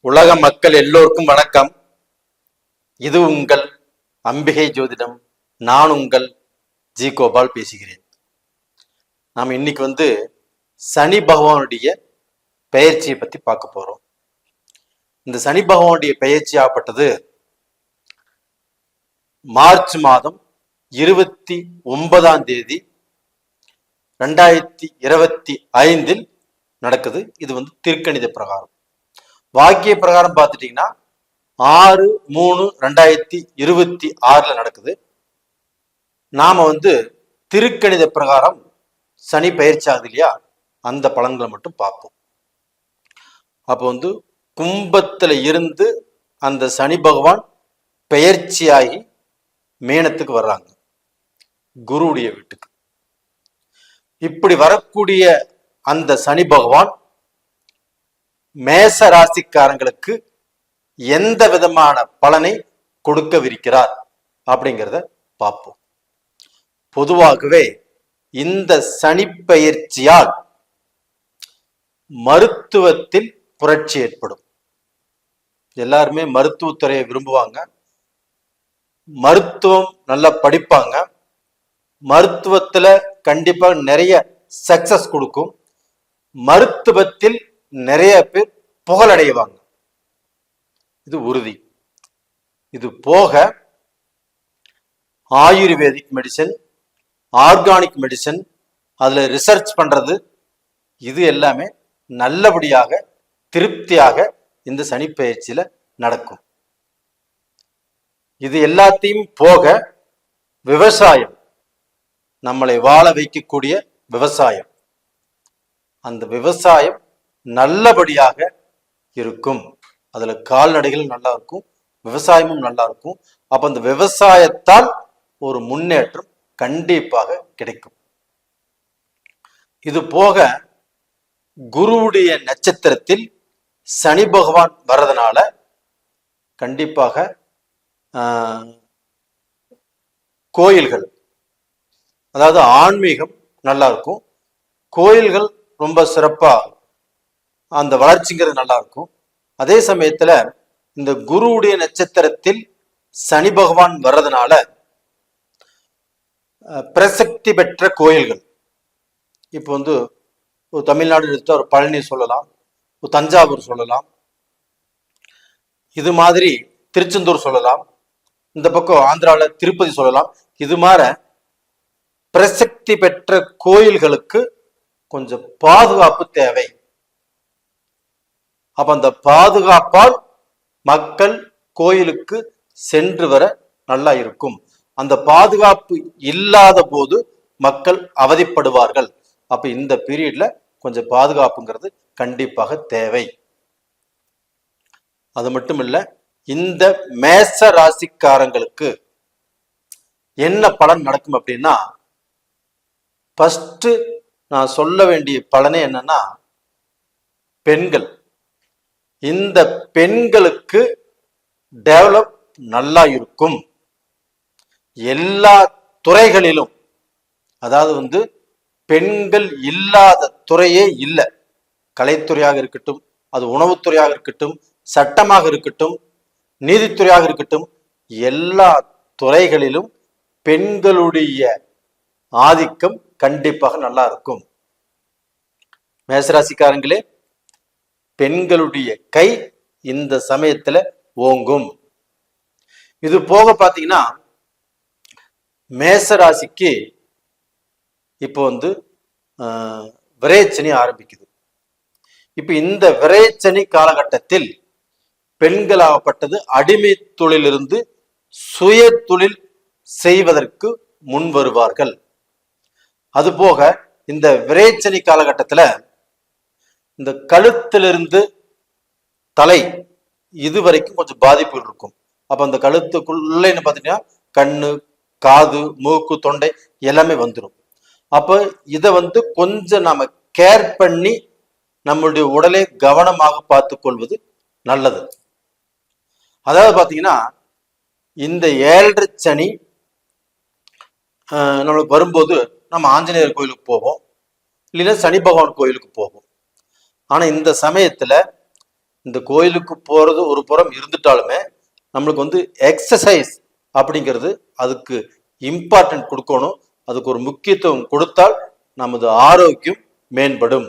உலக மக்கள் எல்லோருக்கும் வணக்கம். இது உங்கள் அம்பிகை ஜோதிடம். நான் உங்கள் ஜி கோபால் பேசுகிறேன். நாம் இன்னைக்கு சனி பகவானுடைய பெயர்ச்சியை பத்தி பார்க்க போறோம். இந்த சனி பகவானுடைய பெயர்ச்சி ஆகப்பட்டது மார்ச் மாதம் 29ஆம் தேதி 2025 நடக்குது. இது திருக்கணித பிரகாரம். வாக்கிய பிரகாரம் பார்த்துட்டீங்கன்னா 6/3/2026 நடக்குது. நாம திருக்கணித பிரகாரம் சனி பயிற்சி ஆகுது இல்லையா, அந்த பலன்களை மட்டும் பார்ப்போம். அப்போ கும்பத்துல இருந்து அந்த சனி பகவான் பெயர்ச்சியாகி மேனத்துக்கு வர்றாங்க, குருவுடைய வீட்டுக்கு. இப்படி வரக்கூடிய அந்த சனி பகவான் மேச ராசிக்காரங்களுக்கு எந்த விதமான பலனை கொடுக்கவிருக்கிறார் அப்படிங்கிறத பார்ப்போம். பொதுவாகவே இந்த சனி பெயர்ச்சியால் மருத்துவத்தில் புரட்சி ஏற்படும். எல்லாருமே மருத்துவத்துறையை விரும்புவாங்க, மருத்துவம் நல்லா படிப்பாங்க, மருத்துவத்துல கண்டிப்பா நிறைய சக்சஸ் கொடுக்கும், மருத்துவத்தில் நிறைய பேர் புகழடைவாங்க. இது உறுதி. இது போக ஆயுர்வேதிக் மெடிசன், ஆர்கானிக் மெடிசன், அதுல ரிசர்ச் பண்றது, இது எல்லாமே நல்லபடியாக திருப்தியாக இந்த சனி பயிற்சியில நடக்கும். இது எல்லாத்தையும் போக விவசாயம், நம்மளை வாழ வைக்கக்கூடிய விவசாயம், அந்த விவசாயம் நல்லபடியாக இருக்கும். அதுல கால்நடைகள் நல்லா இருக்கும், விவசாயமும் நல்லா இருக்கும். அப்ப அந்த விவசாயத்தால் ஒரு முன்னேற்றம் கண்டிப்பாக கிடைக்கும். இது போக குருவுடைய நட்சத்திரத்தில் சனி பகவான் வர்றதுனால கண்டிப்பாக கோயில்கள், அதாவது ஆன்மீகம் நல்லா இருக்கும், கோயில்கள் ரொம்ப சிறப்பா அந்த வளர்ச்சிங்கிறது நல்லா இருக்கும். அதே சமயத்துல இந்த குருவுடைய நட்சத்திரத்தில் சனி பகவான் வர்றதுனால பிரசக்தி பெற்ற கோயில்கள், இப்போ தமிழ்நாடு எடுத்த ஒரு பழனி சொல்லலாம், ஒரு தஞ்சாவூர் சொல்லலாம், இது மாதிரி திருச்செந்தூர் சொல்லலாம், இந்த பக்கம் ஆந்திராவில் திருப்பதி சொல்லலாம். இது மாதிரி பிரசக்தி பெற்ற கோயில்களுக்கு கொஞ்சம் பாதுகாப்பு தேவை. அப்ப அந்த பாதுகாப்பால் மக்கள் கோயிலுக்கு சென்று வர நல்லா இருக்கும். அந்த பாதுகாப்பு இல்லாத போது மக்கள் அவதிப்படுவார்கள். அப்ப இந்த பீரியட்ல கொஞ்சம் பாதுகாப்புங்கிறது கண்டிப்பாக தேவை. அது மட்டும் இல்ல, இந்த மேச ராசிக்காரங்களுக்கு என்ன பலன் நடக்கும் அப்படின்னா, ஃபர்ஸ்ட் நான் சொல்ல வேண்டிய பலனே என்னன்னா, பெண்கள், இந்த பெண்களுக்கு டெவலப் நல்லா இருக்கும். எல்லா துறைகளிலும், அதாவது பெண்கள் இல்லாத துறையே இல்லை. கலைத்துறையாக இருக்கட்டும், அது உணவுத்துறையாக இருக்கட்டும், சட்டமாக இருக்கட்டும், நீதித்துறையாக இருக்கட்டும், எல்லா துறைகளிலும் பெண்களுடைய ஆதிக்கம் கண்டிப்பாக நல்லா இருக்கும். மேசராசிக்காரங்களே, பெண்களுடைய கை இந்த சமயத்துல ஓங்கும். இது போக பாத்தீங்கன்னா, மேசராசிக்கு இப்போ விரைச்சனி ஆரம்பிக்குது. இப்ப இந்த விரைச்சனி காலகட்டத்தில் பெண்களாகப்பட்டது அடிமை தொழிலிருந்து சுய தொழில் செய்வதற்கு முன் வருவார்கள். அதுபோக இந்த விரைச்சனி காலகட்டத்துல இந்த கழுத்திலிருந்து தலை இதுவரைக்கும் கொஞ்சம் பாதிப்புகள் இருக்கும். அப்ப அந்த கழுத்துக்குள்ள என்ன பார்த்தீங்கன்னா கண்ணு, காது, மூக்கு, தொண்டை எல்லாமே வந்துடும். அப்ப இதை கொஞ்சம் நாம கேர் பண்ணி நம்மளுடைய உடலை கவனமாக பார்த்து கொள்வது நல்லது. அதாவது பாத்தீங்கன்னா, இந்த 7.5 சனி நம்மளுக்கு வரும்போது நம்ம ஆஞ்சநேயர் கோயிலுக்கு போவோம், இல்லைன்னா சனி பகவான் கோயிலுக்கு போகும். ஆனா இந்த சமயத்துல இந்த கோயிலுக்கு போறது ஒரு புறம் இருந்துட்டாலுமே நம்மளுக்கு வந்து எக்ஸசைஸ் அப்படிங்கிறது அதுக்கு இம்பார்ட்டன்ட் கொடுக்கணும். அதுக்கு ஒரு முக்கியத்துவம் கொடுத்தால் நமது ஆரோக்கியம் மேம்படும்.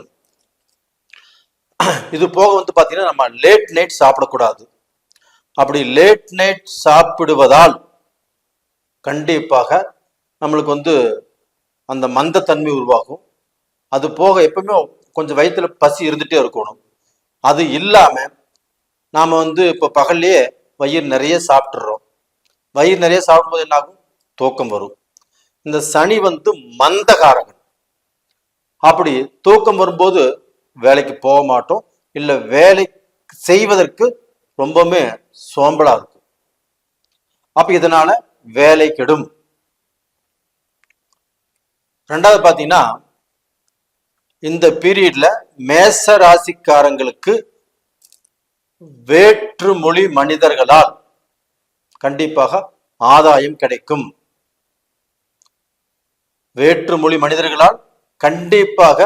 இது போக வந்து பாத்தீங்கன்னா நம்ம லேட் நைட் சாப்பிடக்கூடாது. அப்படி லேட் நைட் சாப்பிடுவதால் கண்டிப்பாக நம்மளுக்கு வந்து அந்த மந்தத்தன்மை உருவாகும். அது போக எப்பவுமே கொஞ்சம் வயிற்றுல பசி இருந்துட்டே இருக்கணும். அது இல்லாம நாம வந்து இப்ப பகல்லையே வயிறு நிறைய சாப்பிட்டுறோம். வயிறு நிறைய சாப்பிடும்போது என்ன ஆகும்? தூக்கம் வரும். இந்த சனி வந்து மந்தகாரகன். அப்படி தூக்கம் வரும்போது வேலைக்கு போக மாட்டோம், இல்ல வேலை செய்வதற்கு ரொம்பவுமே சோம்பலா இருக்கும். அப்ப இதனால வேலை கெடும். ரெண்டாவது பாத்தீங்கன்னா இந்த பீரியட்ல மேச ராசிக்காரங்களுக்கு வேற்றுமொழி மனிதர்களால் கண்டிப்பாக ஆதாயம் கிடைக்கும். வேற்றுமொழி மனிதர்களால் கண்டிப்பாக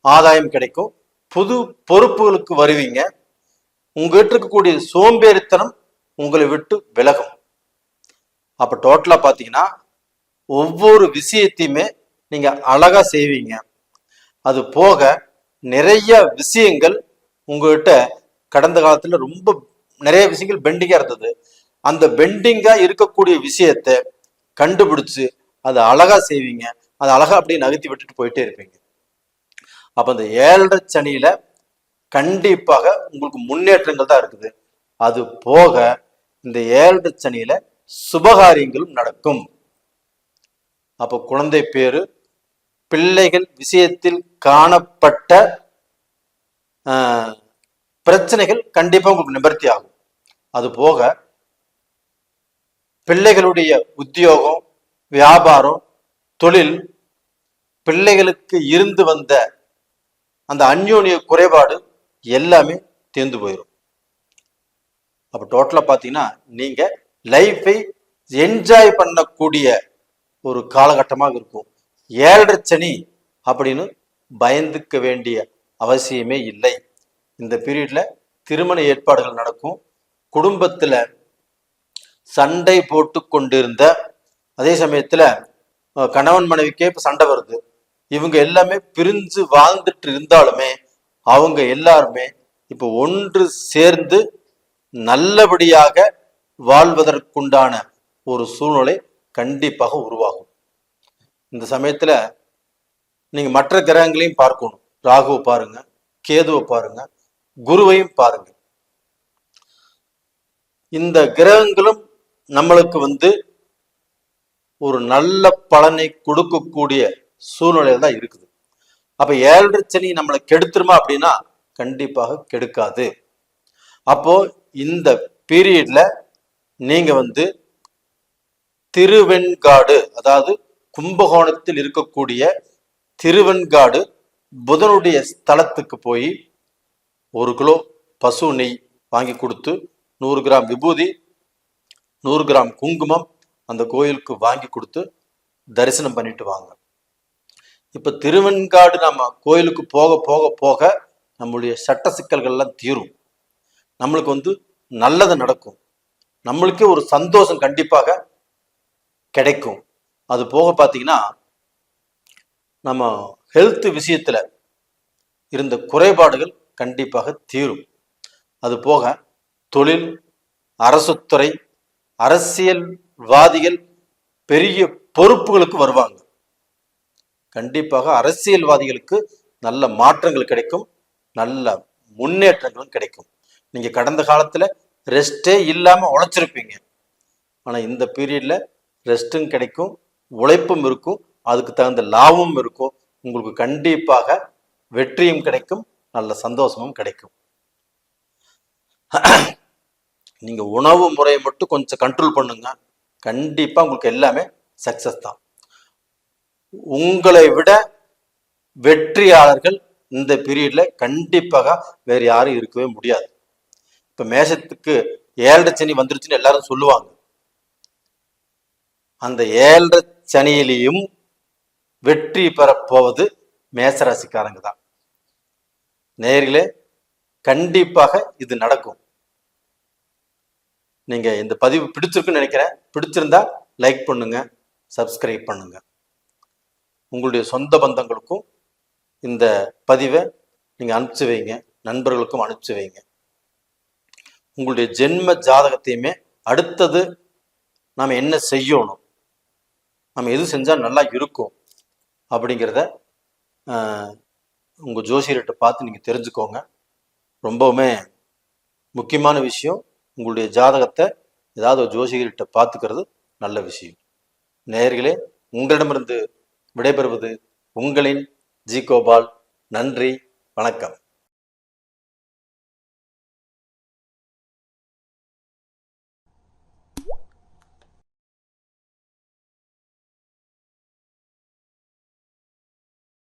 ஆதாயம் கிடைக்கும். புது பொறுப்புகளுக்கு வருவீங்க. உங்ககிட்ட இருக்கக்கூடிய சோம்பேறித்தனம் உங்களை விட்டு விலகும். அப்ப டோட்டலா பாத்தீங்கன்னா ஒவ்வொரு விஷயத்தையுமே நீங்க அழகா செய்வீங்க. அது போக நிறைய விஷயங்கள் உங்ககிட்ட கடந்த காலத்துல ரொம்ப நிறைய விஷயங்கள் பெண்டிங்கா இருந்தது. அந்த பெண்டிங்கா இருக்கக்கூடிய விஷயத்தை கண்டுபிடிச்சு அதை அழகா செய்வீங்க. அதை அழகா அப்படியே நகர்த்தி விட்டுட்டு போயிட்டே இருப்பீங்க. அப்ப அந்த 7.5 சனியில கண்டிப்பாக உங்களுக்கு முன்னேற்றங்கள் தான் இருக்குது. அது போக இந்த 7.5 சனியில சுபகாரியங்களும் நடக்கும். அப்ப குழந்தை பேரு, பிள்ளைகள் விஷயத்தில் காணப்பட்ட பிரச்சனைகள் கண்டிப்பா உங்களுக்கு நிவர்த்தி ஆகும். அது போக பிள்ளைகளுடைய உத்தியோகம், வியாபாரம், தொழில், பிள்ளைகளுக்கு இருந்து வந்த அந்த அந்யோன்ய குறைபாடு எல்லாமே தீர்ந்து போயிடும். அப்ப டோட்டலா பாத்தீங்கன்னா நீங்க லைஃபை என்ஜாய் பண்ணக்கூடிய ஒரு காலகட்டமாக இருக்கும். 7.5 சனி அப்படின்னு பயந்துக்க வேண்டிய அவசியமே இல்லை. இந்த பீரியட்ல திருமண ஏற்பாடுகள் நடக்கும். குடும்பத்துல சண்டை போட்டு கொண்டிருந்த அதே சமயத்துல கணவன் மனைவிக்கே இப்ப சண்டை வருது. இவங்க எல்லாமே பிரிஞ்சு வாழ்ந்துட்டு இருந்தாலுமே அவங்க எல்லாருமே இப்ப ஒன்று சேர்ந்து நல்லபடியாக வாழ்வதற்குண்டான ஒரு சூழ்நிலை கண்டிப்பாக உருவாகும். இந்த சமயத்துல நீங்க மற்ற கிரகங்களையும் பார்க்கணும். ராகுவை பாருங்க, கேதுவை பாருங்க, குருவையும் பாருங்க. இந்த கிரகங்களும் நம்மளுக்கு வந்து ஒரு நல்ல பலனை கொடுக்கக்கூடிய சூழ்நிலையில தான் இருக்குது. அப்ப 7.5 சனி நம்மளை கெடுத்துருமா அப்படின்னா கண்டிப்பாக கெடுக்காது. அப்போ இந்த பீரியட்ல நீங்க வந்து திருவெண்காடு, அதாவது கும்பகோணத்தில் இருக்கக்கூடிய திருவெண்காடு புதனுடைய ஸ்தலத்துக்கு போய் 1 கிலோ பசு நெய் வாங்கி கொடுத்து 100 கிராம் விபூதி, 100 கிராம் குங்குமம் அந்த கோயிலுக்கு வாங்கி கொடுத்து தரிசனம் பண்ணிட்டு வாங்க. இப்ப திருவெண்காடு நம்ம கோயிலுக்கு போக போக போக நம்மளுடைய சட்ட சிக்கல்கள்லாம் தீரும். நம்மளுக்கு வந்து நல்லது நடக்கும். நம்மளுக்கே ஒரு சந்தோஷம் கண்டிப்பாக கிடைக்கும். அது போக பார்த்தீங்கன்னா நம்ம ஹெல்த் விஷயத்துல இருந்த குறைபாடுகள் கண்டிப்பாக தீரும். அது போக தொழில், அரசுத்துறை, அரசியல்வாதிகள் பெரிய பொறுப்புகளுக்கு வருவாங்க. கண்டிப்பாக அரசியல்வாதிகளுக்கு நல்ல மாற்றங்கள் கிடைக்கும், நல்ல முன்னேற்றங்களும் கிடைக்கும். நீங்க கடந்த காலத்துல ரெஸ்டே இல்லாம உழைச்சிருப்பீங்க. ஆனா இந்த பீரியட்ல ரெஸ்டும் கிடைக்கும், உழைப்பும் இருக்கும், அதுக்கு தகுந்த லாபமும் இருக்கும். உங்களுக்கு கண்டிப்பாக வெற்றியும் கிடைக்கும், நல்ல சந்தோஷமும் கிடைக்கும். நீங்க உணவு முறையை மட்டும் கொஞ்சம் கண்ட்ரோல் பண்ணுங்க, கண்டிப்பா உங்களுக்கு எல்லாமே சக்சஸ் தான். உங்களை விட வெற்றியாளர்கள் இந்த பீரியட்ல கண்டிப்பாக வேற யாரும் இருக்கவே முடியாது. இப்ப மேஷத்துக்கு 7.5 சனி வந்துருச்சுன்னு எல்லாரும் சொல்லுவாங்க. அந்த 7.5 சனியிலையும் வெற்றி பெறப்போவது மேசராசிக்காரங்க தான். நேயர்களே, கண்டிப்பாக இது நடக்கும். நீங்க இந்த பதிவு பிடிச்சிருக்குன்னு நினைக்கிறேன். பிடிச்சிருந்தா லைக் பண்ணுங்க, சப்ஸ்கிரைப் பண்ணுங்க. உங்களுடைய சொந்த பந்தங்களுக்கும் இந்த பதிவை நீங்க அனுப்பிச்சு வைங்க, நண்பர்களுக்கும் அனுப்பிச்சு வைங்க. உங்களுடைய ஜென்ம ஜாதகத்தையுமே அடுத்தது நாம் என்ன செய்யணும், நம்ம எது செஞ்சா நல்லா இருக்கும் அப்படிங்கிறத உங்க ஜோசியர்கிட்ட பார்த்து நீங்க தெரிஞ்சுக்கோங்க. ரொம்பவுமே முக்கியமான விஷயம். உங்களுடைய ஜாதகத்தை ஏதாவது ஒரு ஜோசியர்கிட்ட பார்த்துக்கிறது நல்ல விஷயம். நேயர்களே, உங்களிடமிருந்து விடைபெறுவது உங்களின் ஜி கோபால். நன்றி, வணக்கம்.